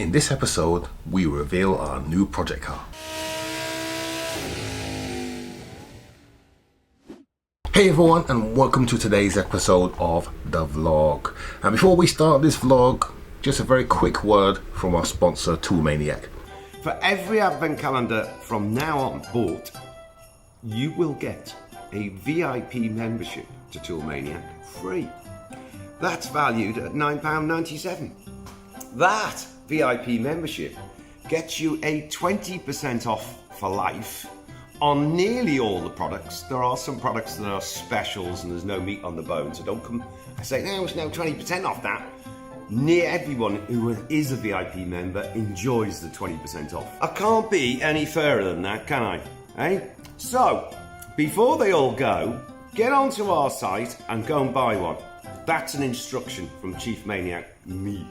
In this episode, we reveal our new project car. Hey everyone, and welcome to today's episode of the vlog. And before we start this vlog, just a very quick word from our sponsor, Tool Maniac. For every advent calendar from now on bought, you will get a VIP membership to Tool Maniac free. That's valued at £9.97. That VIP membership gets you a 20% off for life on nearly all the products. There are some products that are specials and there's no meat on the bone, so don't come and say, no, it's no 20% off that. Near everyone who is a VIP member enjoys the 20% off. I can't be any fairer than that, can I? Eh? So, before they all go, get onto our site and go and buy one. That's an instruction from Chief Maniac me.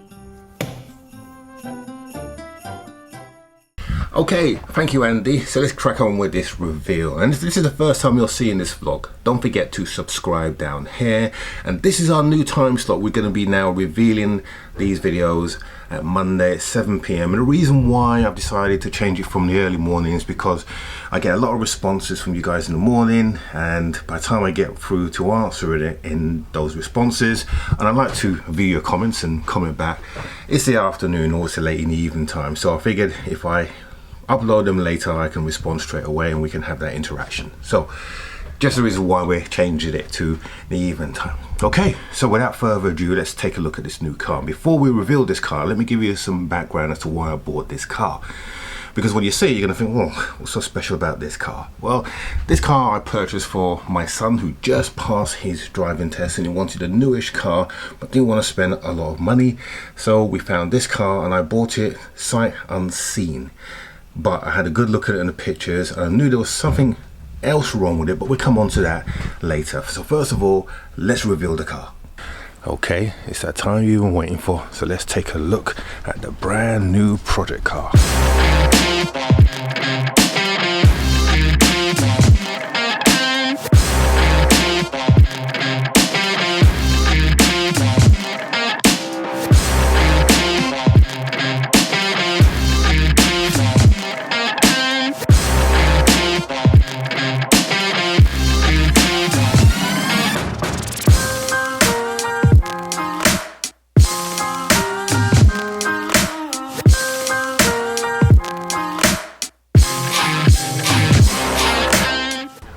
Okay, thank you Andy. So let's crack on with this reveal. And this is the first time you're seeing this vlog. Don't forget to subscribe down here. And this is our new time slot. We're going to be now revealing these videos at Monday at 7 PM. And the reason why I've decided to change it from the early morning is because I get a lot of responses from you guys in the morning, and by the time I get through to answer it in those responses, and I like to view your comments and comment back, it's the afternoon or it's the late in the evening time. So I figured if I upload them later, I can respond straight away and we can have that interaction. So just the reason why we're changing it to the evening time. Okay, so without further ado, let's take a look at this new car. Before we reveal this car, let me give you some background as to why I bought this car. Because when you see it, you're going to think, well, what's so special about this car? Well, this car I purchased for my son who just passed his driving test and he wanted a newish car but didn't want to spend a lot of money. So we found this car and I bought it sight unseen. But I had a good look at it in the pictures and I knew there was something else wrong with it, but we'll come on to that later. So first of all, let's reveal the car. Okay, it's that time you've been waiting for, so let's take a look at the brand new project car.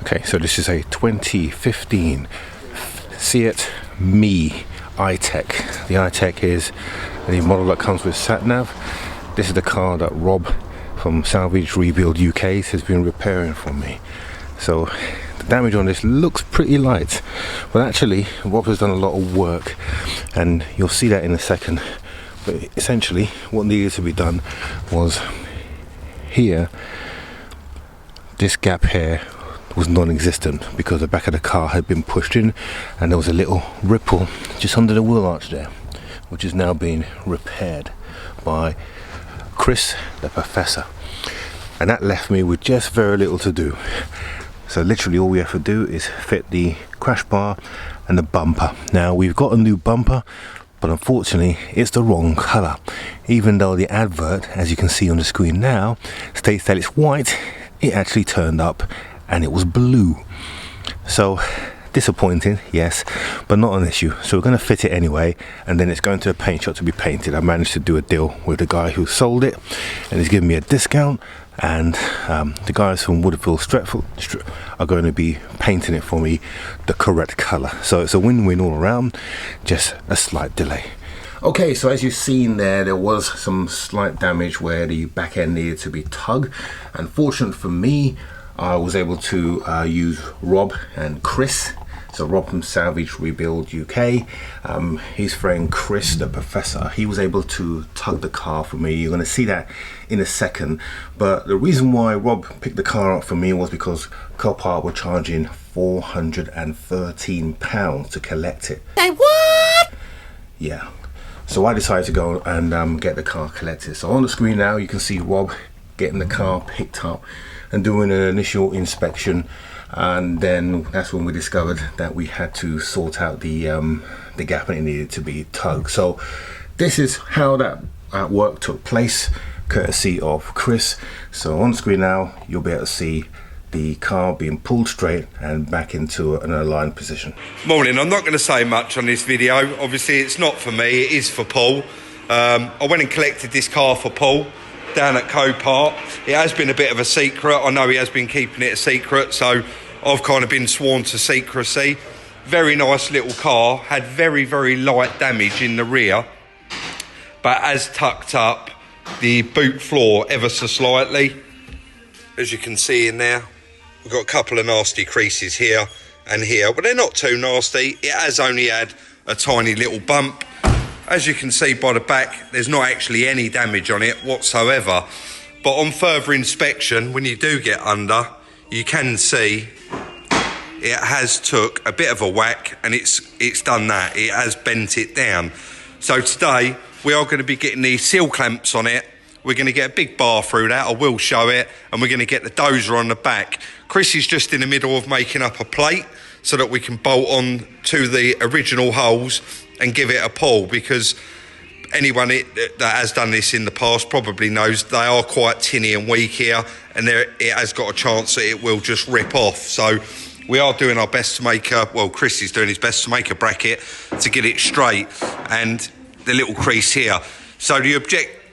Okay, so this is a 2015 Seat Mii iTech. The iTech is the model that comes with sat nav. This is the car that Rob from Salvage Rebuild UK has been repairing for me. So the damage on this looks pretty light, but actually Rob has done a lot of work and you'll see that in a second. But essentially what needed to be done was here, this gap here was non-existent because the back of the car had been pushed in and there was a little ripple just under the wheel arch there, which is now being repaired by Chris the Professor, and that left me with just very little to do. So literally all we have to do is fit the crash bar and the bumper. Now we've got a new bumper, but unfortunately it's the wrong colour. Even though the advert, as you can see on the screen now, states that it's white, it actually turned up and it was blue. So disappointing, yes, but not an issue. So we're going to fit it anyway, and then it's going to a paint shop to be painted. I managed to do a deal with the guy who sold it and he's giving me a discount, and the guys from Woodville Stretford are going to be painting it for me the correct colour. So it's a win-win all around, just a slight delay. Okay, so as you've seen there was some slight damage where the back end needed to be tugged. Unfortunately for me, I was able to use Rob and Chris. So Rob from Salvage Rebuild UK, his friend Chris the Professor, he was able to tug the car for me. You're going to see that in a second. But the reason why Rob picked the car up for me was because Copart were charging £413 to collect it. Say what? Yeah. So I decided to go and get the car collected. So on the screen now you can see Rob getting the car picked up and doing an initial inspection, and then that's when we discovered that we had to sort out the gap and it needed to be tugged. So this is how that work took place, courtesy of Chris. So on screen now, you'll be able to see the car being pulled straight and back into an aligned position. Morning, I'm not going to say much on this video. Obviously it's not for me, it is for Paul. I went and collected this car for Paul down at Copart. It has been a bit of a secret. I know he has been keeping it a secret, so I've kind of been sworn to secrecy. Very nice little car, had very, very light damage in the rear, but has tucked up the boot floor ever so slightly. As you can see in there, we've got a couple of nasty creases here and here, but they're not too nasty. It has only had a tiny little bump. As you can see by the back, there's not actually any damage on it whatsoever. But on further inspection, when you do get under, you can see it has took a bit of a whack, and it's done that. It has bent it down. So today, we are going to be getting the seal clamps on it. We're going to get a big bar through that, I will show it, and we're going to get the dozer on the back. Chris is just in the middle of making up a plate so that we can bolt on to the original holes and give it a pull, because anyone that has done this in the past probably knows they are quite tinny and weak here, and it has got a chance that it will just rip off. So we are doing our best to make Chris is doing his best to make a bracket to get it straight, and the little crease here. So the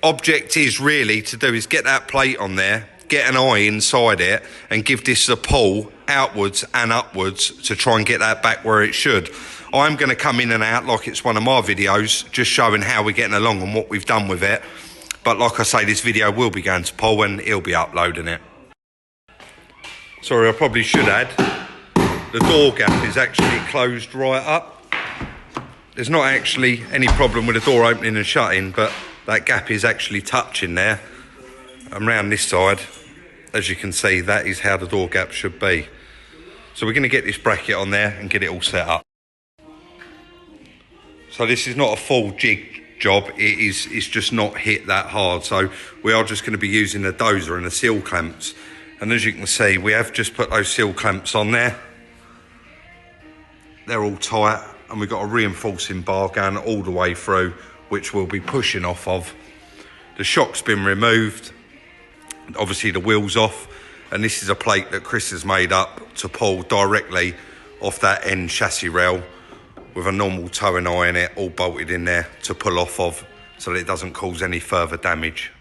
object is really to do is get that plate on there, get an eye inside it, and give this a pull outwards and upwards to try and get that back where it should. I'm going to come in and out like it's one of my videos, just showing how we're getting along and what we've done with it. But like I say, this video will be going to Paul and he'll be uploading it. Sorry, I probably should add, the door gap is actually closed right up. There's not actually any problem with the door opening and shutting, but that gap is actually touching there. And round this side, as you can see, that is how the door gap should be. So we're going to get this bracket on there and get it all set up. So this is not a full jig job, it's just not hit that hard. So we are just going to be using the dozer and the seal clamps. And as you can see, we have just put those seal clamps on there. They're all tight, and we've got a reinforcing bar going all the way through, which we'll be pushing off of. The shock's been removed, obviously the wheel's off, and this is a plate that Chris has made up to pull directly off that end chassis rail with a normal towing eye in it, all bolted in there to pull off of, so that it doesn't cause any further damage.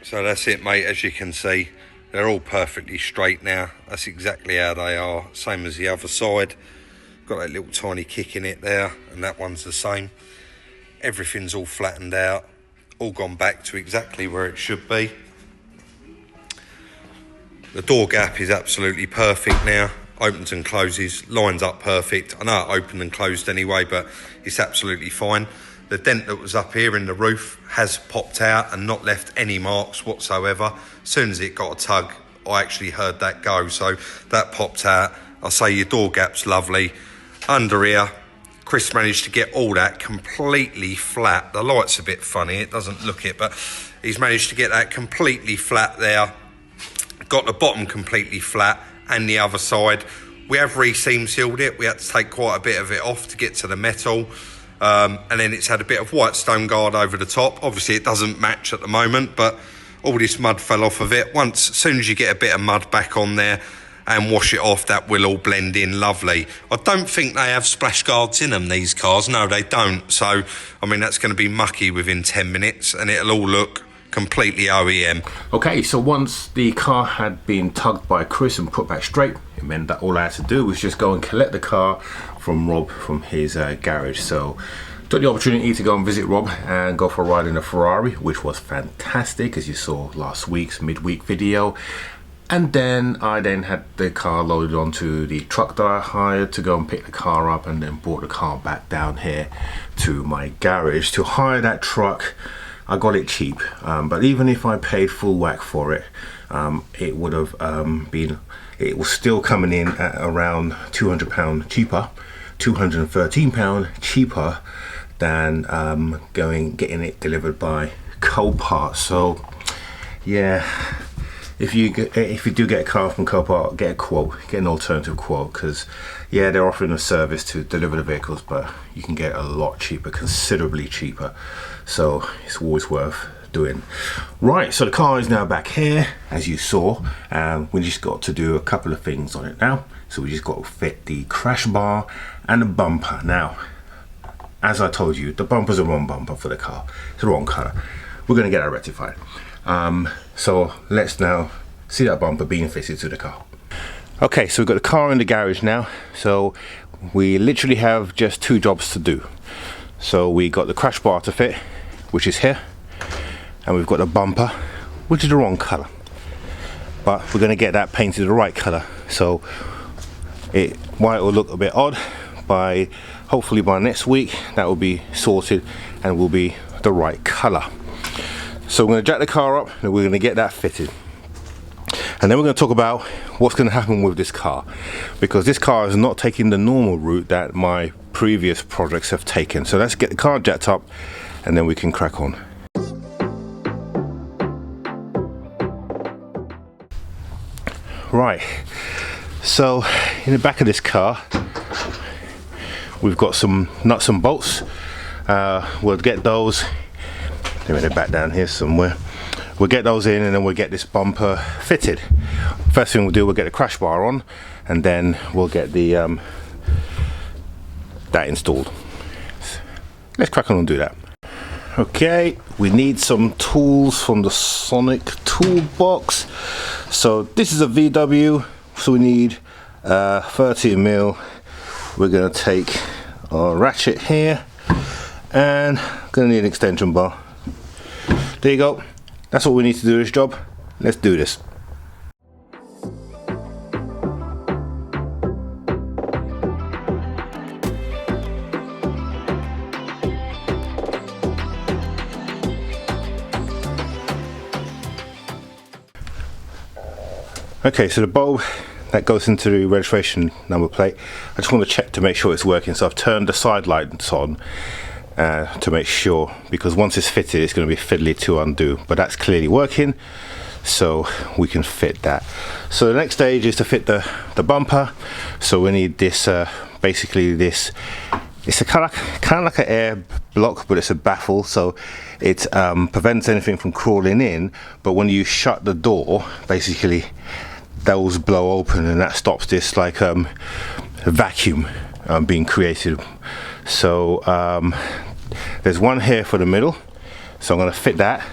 So that's it, mate. As you can see, they're all perfectly straight now. That's exactly how they are, same as the other side. Got that little tiny kick in it there, and that one's the same. Everything's all flattened out, all gone back to exactly where it should be. The door gap is absolutely perfect now. Opens and closes, lines up perfect. I know it opened and closed anyway, but it's absolutely fine. The dent that was up here in the roof has popped out and not left any marks whatsoever. As soon as it got a tug, I actually heard that go, so that popped out. I'll say your door gap's lovely. Under here, Chris managed to get all that completely flat. The light's a bit funny, it doesn't look it, but he's managed to get that completely flat there. Got the bottom completely flat and the other side. We have re-seam sealed it. We had to take quite a bit of it off to get to the metal. And then it's had a bit of white stone guard over the top. Obviously it doesn't match at the moment, but all this mud fell off of it. As soon as you get a bit of mud back on there and wash it off, that will all blend in lovely. I don't think they have splash guards in them, these cars. No, they don't. So, I mean, that's going to be mucky within 10 minutes and it'll all look completely OEM. Okay, so once the car had been tugged by Chris and put back straight, it meant that all I had to do was just go and collect the car from Rob from his garage. So took the opportunity to go and visit Rob and go for a ride in a Ferrari, which was fantastic, as you saw last week's midweek video. And then I had the car loaded onto the truck that I hired to go and pick the car up, and then brought the car back down here to my garage. To hire that truck, I got it cheap, but even if I paid full whack for it, it would have it was still coming in at around £200 cheaper, £213 cheaper than getting it delivered by Copart. So yeah, if you do get a car from Copart, get a quote, get an alternative quote, because yeah, they're offering a service to deliver the vehicles, but you can get a lot cheaper, considerably cheaper. So it's always worth doing. Right, so the car is now back here, as you saw, and we just got to do a couple of things on it now. So we just got to fit the crash bar and the bumper. Now, as I told you, the bumper's the wrong bumper for the car. It's the wrong color. We're going to get that rectified. So let's now see that bumper being fitted to the car. Okay, so we've got the car in the garage now. So we literally have just two jobs to do. So we got the crash bar to fit, which is here, and we've got the bumper, which is the wrong color, but we're going to get that painted the right color. So while it will look a bit odd, hopefully by next week that will be sorted and will be the right color. So we're going to jack the car up and we're going to get that fitted, and then we're going to talk about what's going to happen with this car, because this car is not taking the normal route that my previous projects have taken. So let's get the car jacked up and then we can crack on. Right, so in the back of this car we've got some nuts and bolts. We'll get those, let me back down here somewhere. We'll get those in and then we'll get this bumper fitted. First thing we'll do, we'll get the crash bar on, and then we'll get the that installed. Let's crack on and do that. Okay, we need some tools from the Sonic toolbox. So this is a VW, so we need 30mm. We're going to take our ratchet here, and going to need an extension bar. There you go. That's what we need to do this job. Let's do this. Okay, so the bulb that goes into the registration number plate, I just want to check to make sure it's working. So I've turned the side lights on to make sure, because once it's fitted it's going to be fiddly to undo, but that's clearly working, so we can fit that. So the next stage is to fit the bumper. So we need this, basically this, it's a kind of like an air block, but it's a baffle, so it prevents anything from crawling in, but when you shut the door, basically those blow open and that stops this like vacuum being created. So there's one here for the middle, so I'm going to fit that,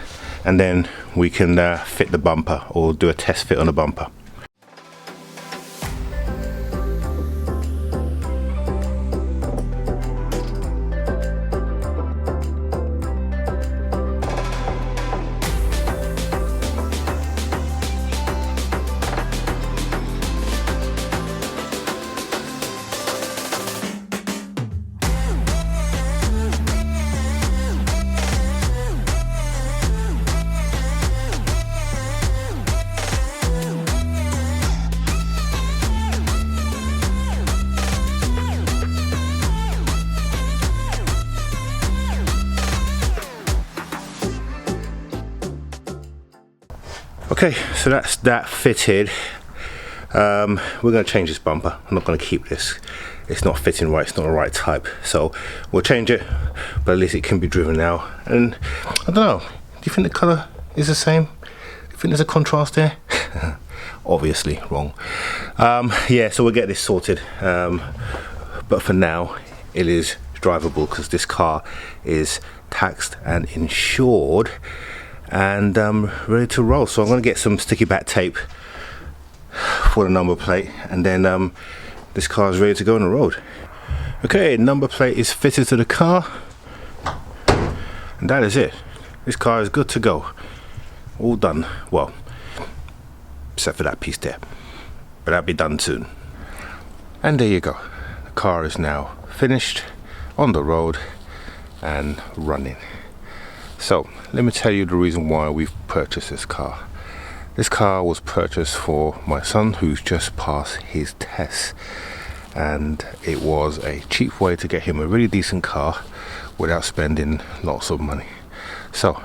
and then we can fit the bumper, or do a test fit on the bumper. Okay, so that's that fitted. We're going to change this bumper. I'm not going to keep this. It's not fitting right, it's not the right type. So we'll change it, but at least it can be driven now. And I don't know, do you think the colour is the same? Do you think there's a contrast there? Obviously wrong. Yeah, so we'll get this sorted. But for now, it is drivable because this car is taxed and insured and ready to roll. So I'm going to get some sticky back tape for the number plate, and then this car is ready to go on the road. Okay, number plate is fitted to the car, and that is it. This car is good to go, all done. Well, except for that piece there, but that'll be done soon. And there you go, the car is now finished, on the road and running. So let me tell you the reason why we've purchased this car. This car was purchased for my son, who's just passed his test, and it was a cheap way to get him a really decent car without spending lots of money. So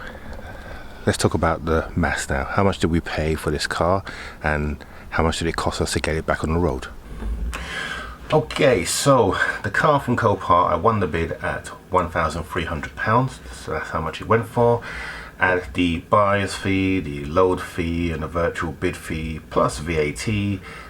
let's talk about the maths now. How much did we pay for this car, and how much did it cost us to get it back on the road? Okay, so the car from Copart, I won the bid at £1,300, so that's how much it went for. Add the buyer's fee, the load fee, and the virtual bid fee plus VAT,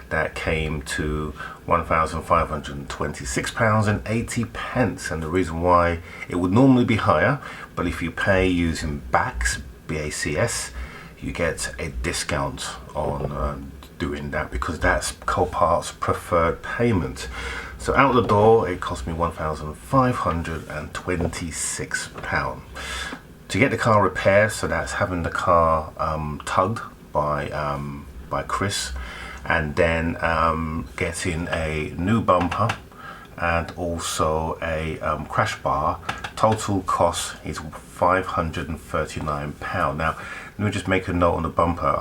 that came to £1,526.80. And the reason why it would normally be higher, but if you pay using BACS, BACS, you get a discount on doing that, because that's Copart's preferred payment. So out the door it cost me £1,526 to get the car repaired. So that's having the car tugged by Chris, and then getting a new bumper and also a crash bar. Total cost is £539. Now let me just make a note on the bumper.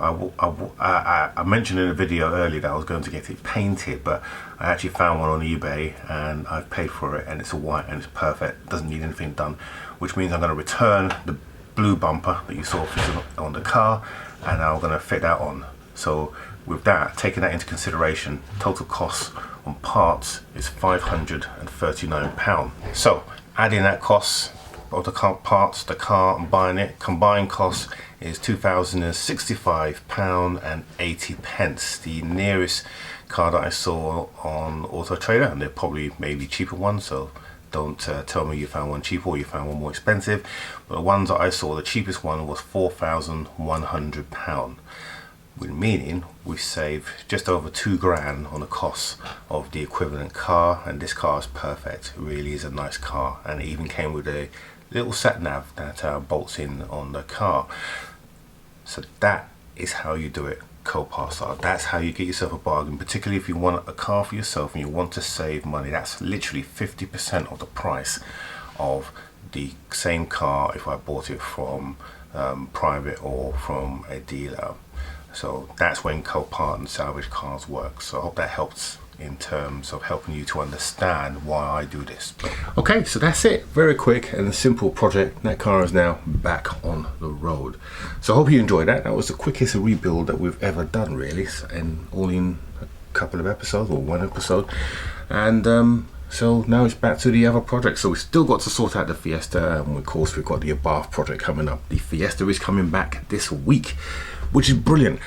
I mentioned in a video earlier that I was going to get it painted, but I actually found one on eBay and I've paid for it, and it's a white and it's perfect, doesn't need anything done, which means I'm going to return the blue bumper that you saw fitted on the car, and I'm going to fit that on. So with that, taking that into consideration, total cost on parts is £539. So adding that cost of the car parts, the car and buying it, combined cost is £2,065.80. The nearest car that I saw on Auto Trader, and there probably maybe cheaper ones, so don't tell me you found one cheaper or you found one more expensive, but the ones that I saw, the cheapest one was £4,100, meaning we save just over £2,000 on the cost of the equivalent car. And this car is perfect, it really is a nice car, and it even came with a little sat nav that bolts in on the car. So that is how you do it Copart style. That's how you get yourself a bargain, particularly if you want a car for yourself and you want to save money. That's literally 50% of the price of the same car if I bought it from private or from a dealer. So that's when Copart and salvage cars work. So I hope that helps in terms of helping you to understand why I do this. Okay, so that's it. Very quick and a simple project. That car is now back on the road. So I hope you enjoyed that. That was the quickest rebuild that we've ever done, really, and all in a couple of episodes or one episode. And so now it's back to the other project. So we've still got to sort out the Fiesta, and of course we've got the Abarth project coming up. The Fiesta is coming back this week, which is brilliant.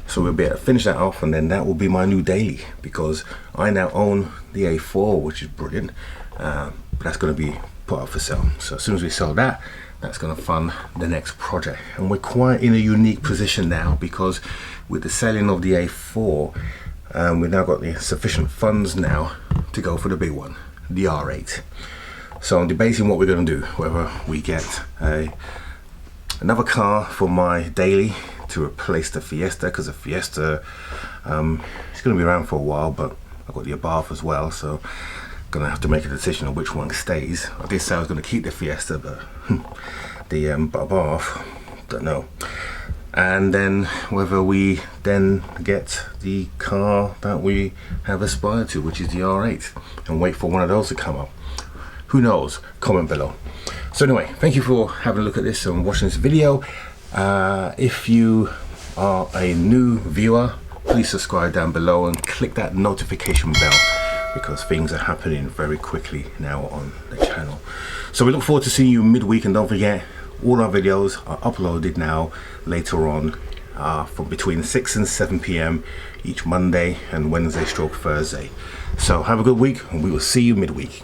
So we'll be able to finish that off, and then that will be my new daily, because I now own the A4, which is brilliant. But that's going to be put up for sale. So as soon as we sell that, that's going to fund the next project. And we're quite in a unique position now, because with the selling of the A4, we've now got the sufficient funds now to go for the big one, the R8. So I'm debating what we're going to do, whether we get another car for my daily to replace the Fiesta, because the Fiesta it's going to be around for a while, but I've got the Abarth as well, so I'm going to have to make a decision on which one stays. I did say I was going to keep the Fiesta, but the Abarth, don't know. And then whether we then get the car that we have aspired to, which is the R8, and wait for one of those to come up. Who knows? Comment below. So anyway, thank you for having a look at this and watching this video. If you are a new viewer, please subscribe down below and click that notification bell, because things are happening very quickly now on the channel. So we look forward to seeing you midweek, and don't forget, all our videos are uploaded now later on from between 6 and 7 p.m. each Monday and Wednesday/Thursday. So have a good week, and we will see you midweek.